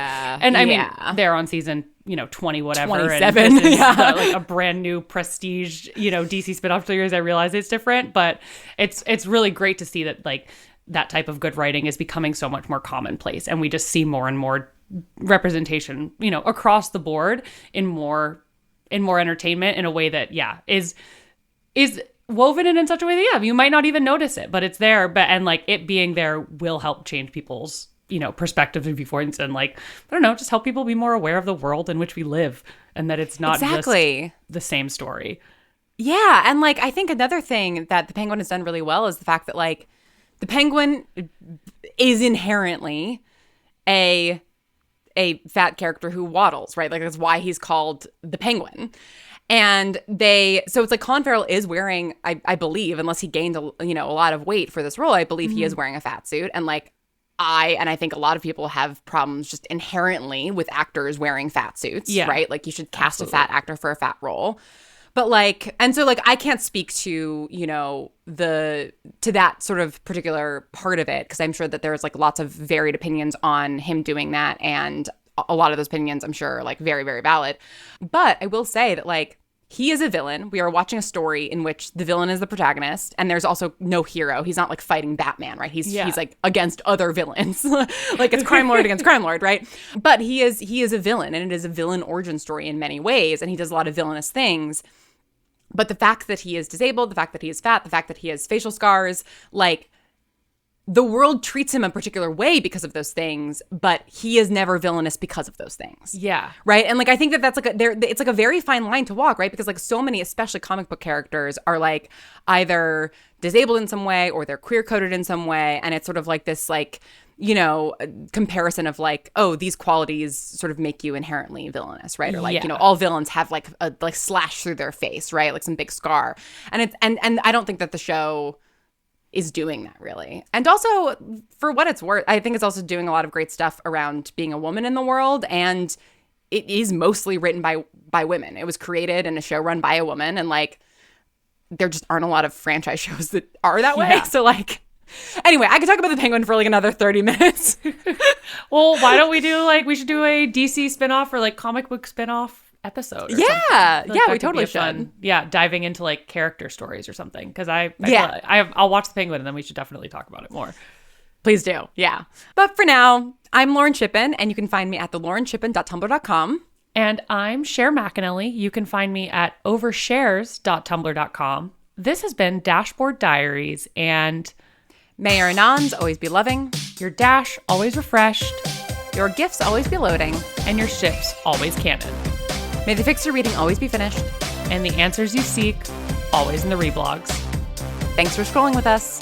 And I mean, they're on season, 20 whatever. 27. And this is like a brand new prestige, DC spinoff series. I realize it's different, but it's really great to see that like, that type of good writing is becoming so much more commonplace, and we just see more and more representation, across the board in more entertainment in a way that, is woven in such a way that, you might not even notice it, but it's there. And like it being there will help change people's, perspectives and viewpoints, and like, I don't know, just help people be more aware of the world in which we live, and that it's not just the same story. Yeah. And like, I think another thing that The Penguin has done really well is the fact that like, The Penguin is inherently a fat character who waddles, right? Like that's why he's called the Penguin. And so it's like Colin Farrell is wearing, I believe, unless he gained a lot of weight for this role, I believe he is wearing a fat suit. And like I think a lot of people have problems just inherently with actors wearing fat suits, right? Like you should cast a fat actor for a fat role. But like, and so like, I can't speak to, to that sort of particular part of it, because I'm sure that there's like lots of varied opinions on him doing that. And a lot of those opinions, I'm sure, are like very, very valid. But I will say that like, he is a villain. We are watching a story in which the villain is the protagonist, and there's also no hero. He's not like fighting Batman, right? He's like against other villains. Like it's crime lord against crime lord, right? But he is a villain, and it is a villain origin story in many ways, and he does a lot of villainous things. But the fact that he is disabled, the fact that he is fat, the fact that he has facial scars, like the world treats him a particular way because of those things, but he is never villainous because of those things. Yeah. Right. And like, I think that's like it's like a very fine line to walk, right? Because like so many, especially comic book characters, are like either disabled in some way or they're queer coded in some way. And it's sort of like this like, comparison of like, oh, these qualities sort of make you inherently villainous, right? Or like, all villains have like a like slash through their face, right? Like some big scar. And it's and I don't think that the show is doing that really. And also, for what it's worth, I think it's also doing a lot of great stuff around being a woman in the world, and it is mostly written by women. It was created and a show run by a woman, and like there just aren't a lot of franchise shows that are that way. So like, anyway, I could talk about The Penguin for like another 30 minutes. Well, why don't we should do a DC spinoff or like comic book spinoff episode. Yeah, we totally should. Diving into like character stories or something. Because I'll watch The Penguin and then we should definitely talk about it more. Please do. Yeah. But for now, I'm Lauren Shippen, and you can find me at thelaurenShippen.tumblr.com. And I'm Cher McAnelly. You can find me at overshares.tumblr.com. This has been Dashboard Diaries, and may your anons always be loving, your dash always refreshed, your gifts always be loading, and your ships always canon. May the fixer reading always be finished, and the answers you seek always in the reblogs. Thanks for scrolling with us.